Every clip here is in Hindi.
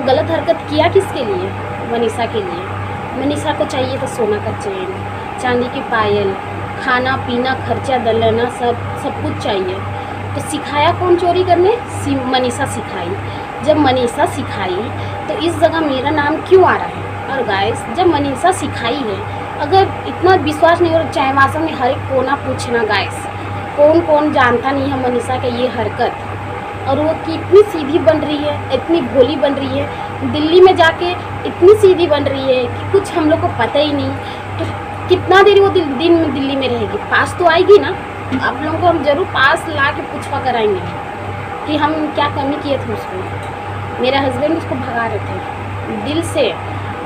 गलत हरकत किया किसके लिए? मनीषा के लिए। मनीषा को चाहिए था सोना का चेन, चांदी की पायल, खाना पीना खर्चा दलाना सब कुछ चाहिए। तो सिखाया कौन चोरी करने? मनीषा सिखाई। जब मनीषा सिखाई तो इस जगह मेरा नाम क्यों आ रहा है? और गाइस जब मनीषा सिखाई है, अगर इतना विश्वास नहीं हो रहा, चाईबासा में हर एक कोना पूछना गाइस, कौन कौन जानता नहीं है मनीषा के ये हरकत। और वो कितनी सीधी बन रही है, इतनी भोली बन रही है, दिल्ली में जाके इतनी सीधी बन रही है कि कुछ हम लोग को पता ही नहीं। तो कितना देर वो दिन में दिल्ली में रहेगी? पास तो आएगी ना। आप लोगों को हम जरूर पास ला के पूछवा कराएंगे कि हम क्या कमी किए थे उसको। मेरे हस्बैंड उसको भगा रहे थे दिल से।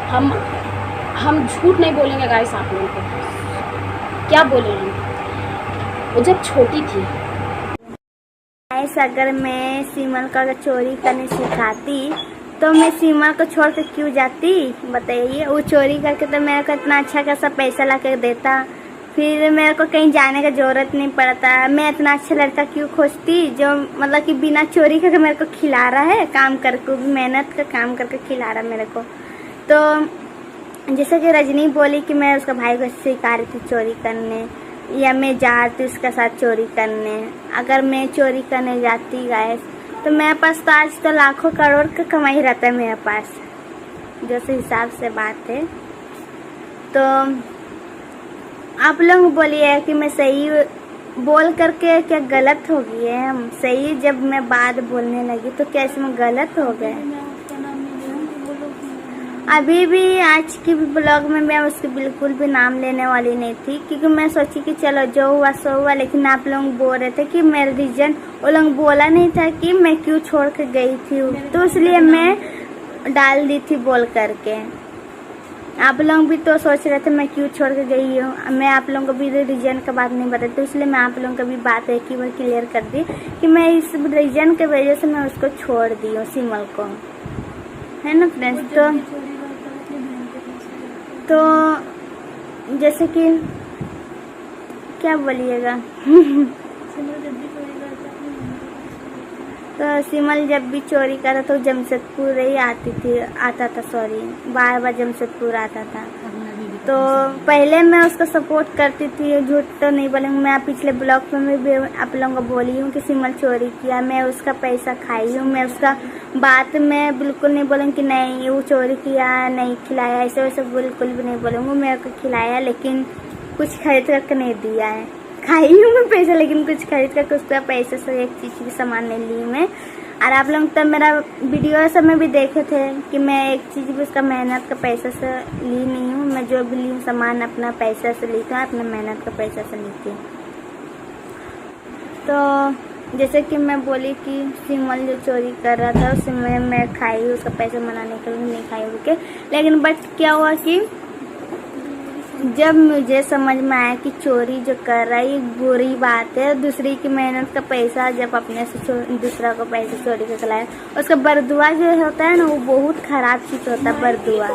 हम झूठ नहीं बोलेंगे गाइस, आप लोगों को क्या बोले हम। वो जब छोटी थी, अगर मैं सिमल का चोरी करने सिखाती तो मैं सिमल को छोड़ कर क्यों जाती? बताइए। वो चोरी करके तो मेरे को इतना अच्छा खासा पैसा ला कर देता, फिर मेरे को कहीं जाने का जरूरत नहीं पड़ता। मैं इतना अच्छा लड़का क्यों खोजती जो मतलब कि बिना चोरी करके मेरे को खिला रहा है, काम करके भी मेहनत का काम करके खिला रहा मेरे को। तो जैसे कि रजनी बोली कि मैं उसका भाई को सिखा रही थी चोरी करने, या मैं जाती उसके साथ चोरी करने। अगर मैं चोरी करने जाती गाइस तो मेरे पास तो आज तो लाखों करोड़ का कमाई रहता है मेरे पास, जैसे हिसाब से बात है। तो आप लोग बोलिए कि मैं सही बोल करके क्या गलत हो गई है? हम सही जब मैं बात बोलने लगी तो क्या इसमें गलत हो गए? अभी भी आज की ब्लॉग में मैं उसके बिल्कुल भी नाम लेने वाली नहीं थी, क्योंकि मैं सोची कि चलो जो हुआ सो हुआ। लेकिन आप लोग बोल रहे थे कि मेरा रीजन, वो लोग बोला नहीं था कि मैं क्यों छोड़ के गई थी, तो इसलिए मैं डाल दी थी बोल करके। आप लोग भी तो सोच रहे थे मैं क्यों छोड़ के गई हूँ। मैं आप लोगों को भी रीजन का बात नहीं बताती, तो इसलिए मैं आप लोगों को भी बात एक ही बार क्लियर कर दी कि मैं इस रीजन के वजह से मैं उसको छोड़ दी हूँ, सिमल को, है ना फ्रेंड्स। तो जैसे कि क्या बोलिएगा तो सिमल जब भी चोरी करा तो जमशेदपुर ही आता था, सॉरी बार बार जमशेदपुर आता था। तो पहले मैं उसको सपोर्ट करती थी, झूठ तो नहीं बोलूँगी। मैं पिछले ब्लॉग में भी आप लोगों को बोली हूँ कि सिमल चोरी किया, मैं उसका पैसा खाई हूँ। मैं उसका बात में बिल्कुल नहीं बोलूँगी कि नहीं वो चोरी किया, नहीं खिलाया, ऐसे वैसे बिल्कुल भी नहीं बोलूँगी। मेरे को खिलाया लेकिन कुछ खरीद करके नहीं दिया है। खाई हूँ मैं पैसा, लेकिन कुछ खरीद करके उसका पैसे से एक चीज़ की सामान नहीं ली मैं। और आप लोग तब मेरा वीडियो सब में भी देखे थे कि मैं एक चीज़ भी उसका मेहनत का पैसा से ली नहीं हूँ। मैं जो भी ली हूँ सामान अपना पैसा से ली था, अपना मेहनत का पैसा से ली थी। तो जैसे कि मैं बोली कि सिमल जो चोरी कर रहा था उसे मैं खाई, उसका पैसा मनाने के लिए नहीं खाई होके। लेकिन बट क्या हुआ कि जब मुझे समझ में आया कि चोरी जो कर रहा है ये बुरी बात है, दूसरी की मेहनत का पैसा जब अपने से दूसरा को पैसा चोरी कर लाया, उसका बरदुआ जो होता है ना वो बहुत खराब चीज़ होता है। बरदुआ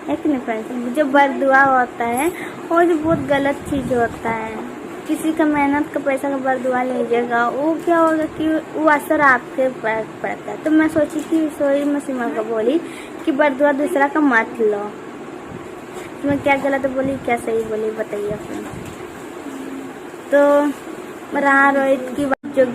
है कि नहीं फ्रेंड्स? जो बरदुआ होता है वो जो बहुत गलत चीज़ होता है। किसी का मेहनत का पैसा का बरदुआ लीजिएगा, वो क्या होगा कि वो असर आपके पड़ता है। तो मैं सोची कि सॉरी, मैं सिमल को बोली कि बरदुआ दूसरा का मत लो। मैं क्या गलत बोली क्या सही बोली बताइए अपने। तो रहा रोहित की बात जो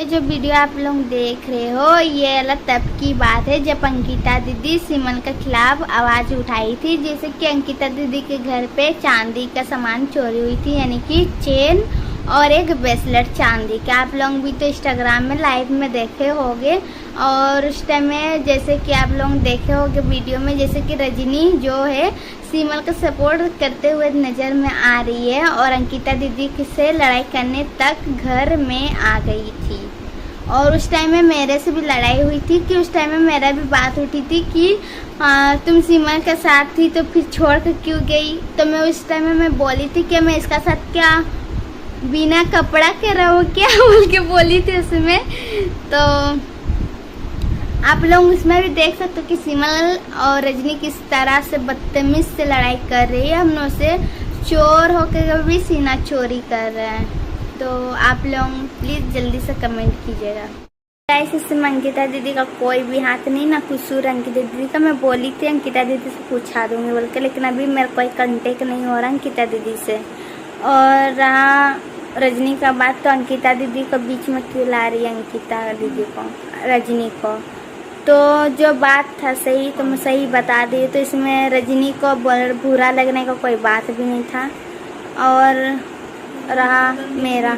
जो वीडियो आप लोग देख रहे हो ये अलग तब की बात है जब अंकिता दीदी सिमल के खिलाफ आवाज़ उठाई थी। जैसे कि अंकिता दीदी के घर पे चांदी का सामान चोरी हुई थी, यानी कि चेन और एक ब्रेसलेट चांदी का। आप लोग भी तो इंस्टाग्राम में लाइव में देखे होंगे। और उस टाइम में जैसे कि आप लोग देखे होंगे वीडियो में, जैसे कि रजनी जो है सिमल का सपोर्ट करते हुए नज़र में आ रही है और अंकिता दीदी से लड़ाई करने तक घर में आ गई थी। और उस टाइम में मेरे से भी लड़ाई हुई थी कि उस टाइम में मेरा भी बात उठी थी कि तुम सिमल के साथ थी तो फिर छोड़ कर क्यों गई। तो मैं उस टाइम में मैं बोली थी कि मैं इसका साथ क्या बिना कपड़ा के रहो क्या बोल के बोली थी उसमें। तो आप लोग इसमें भी देख सकते हो कि सिमल और रजनी किस तरह से बदतमीज से लड़ाई कर रही है, हम लोग से चोर होकर भी सीना चोरी कर रहे हैं। तो आप लोग प्लीज़ जल्दी से कमेंट कीजिएगा। गाइस इसमें अंकिता दीदी का कोई भी हाथ नहीं, ना कसूर अंकिता दीदी का। मैं बोली थी अंकिता दीदी से पूछा दूंगी बोल के, लेकिन अभी मेरा कोई कांटेक्ट नहीं हो रहा अंकिता दीदी से। और रहा रजनी का बात, तो अंकिता दीदी को बीच में क्यों ला रही है अंकिता दीदी को, रजनी को। तो जो बात था सही तो मैं सही बता दी, तो इसमें रजनी को बुरा लगने का कोई बात भी नहीं था। और रहा मेरा,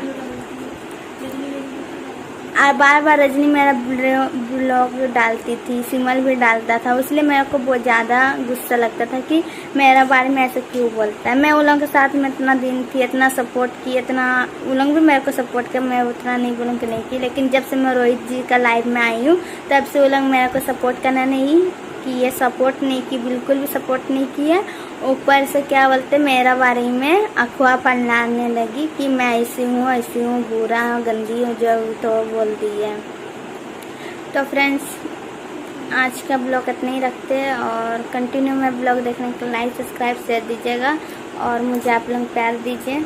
और बार बार रजनी मेरा ब्लॉग डालती थी, सिमल भी डालता था, इसलिए मेरे को बहुत ज़्यादा गुस्सा लगता था कि मेरा बारे में ऐसा क्यों बोलता है। मैं उन लोगों के साथ में इतना दिन थी, इतना सपोर्ट की, इतना उन लोग भी मेरे को सपोर्ट किया, मैं उतना नहीं बोलूँ कि नहीं की। लेकिन जब से मैं रोहित जी का लाइव में आई हूँ तब से वो लोग मेरे को सपोर्ट करना नहीं कि ये सपोर्ट नहीं की, बिल्कुल भी सपोर्ट नहीं किया। ऊपर से क्या बोलते मेरा बारे में अफवाह फैलाने लगी कि मैं ऐसी हूँ, बुरा हूँ, गंदी हूँ, जो तो बोल दी है। तो फ्रेंड्स आज का ब्लॉग इतना ही रखते हैं, और कंटिन्यू में ब्लॉग देखने के लिए लाइक सब्सक्राइब शेयर दीजिएगा, और मुझे आप लोग प्यार दीजिए,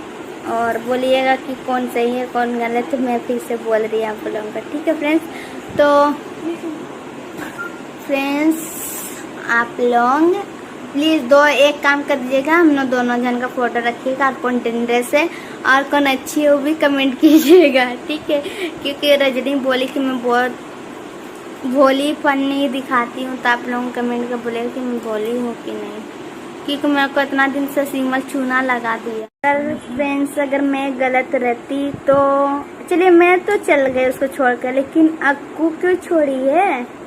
और बोलिएगा कि कौन सही है कौन गलत है। मैं फिर से बोल रही हूँ आप लोगों का, ठीक है फ्रेंड्स। तो फ्रेंड्स आप लोग प्लीज़ एक काम कर दीजिएगा, हम लोग दोनों जन का फोटो रखिएगा, और कौन ड्रेस है और कौन अच्छी है वो भी कमेंट कीजिएगा, ठीक है। क्योंकि रजनी बोली कि मैं बहुत भोली फनी दिखाती हूँ, तो आप लोग कमेंट कर बोलेगा कि मैं भोली हूँ कि नहीं, क्योंकि मेरे को इतना दिन से सिमल चूना लगा दिया। अगर फ्रेंड्स अगर मैं गलत रहती तो चलिए मैं तो चल गई उसको छोड़कर, लेकिन अक्कू क्यों छोड़ी है?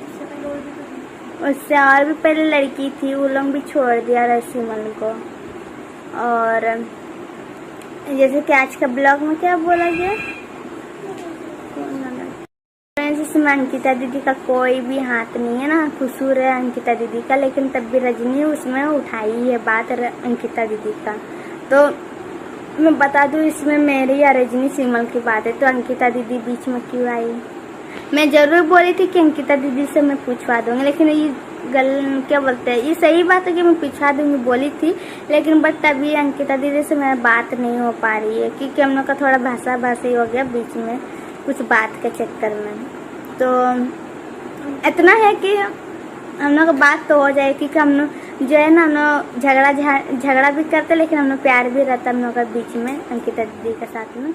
उससे और भी पहले लड़की थी, वो लोग भी छोड़ दिया सिमल को। और जैसे कि आज का ब्लॉग में क्या बोला गया, फ्रेंड्स इसमें अंकिता दीदी का कोई भी हाथ नहीं है, ना कसूर है अंकिता दीदी का, लेकिन तब भी रजनी उसमें उठाई है बात अंकिता दीदी का। तो मैं बता दूं इसमें मेरी या रजनी सिमल की बात है, तो अंकिता दीदी बीच में क्यों आई? मैं जरूर बोली थी कि अंकिता दीदी से मैं पूछवा दूंगी, लेकिन ये क्या बोलते हैं, ये सही बात है कि मैं पूछवा दूंगी बोली थी, लेकिन बट तभी अंकिता दीदी से मेरा बात नहीं हो पा रही है, क्योंकि हम लोग का थोड़ा भाषा हो गया बीच में कुछ बात के चक्कर में। तो इतना है कि हम लोग का बात तो हो जाए, क्योंकि हम लोग जो है ना हम लोग झगड़ा भी करते, लेकिन हम लोग प्यार भी रहता हम लोग का बीच में अंकिता दीदी के साथ में।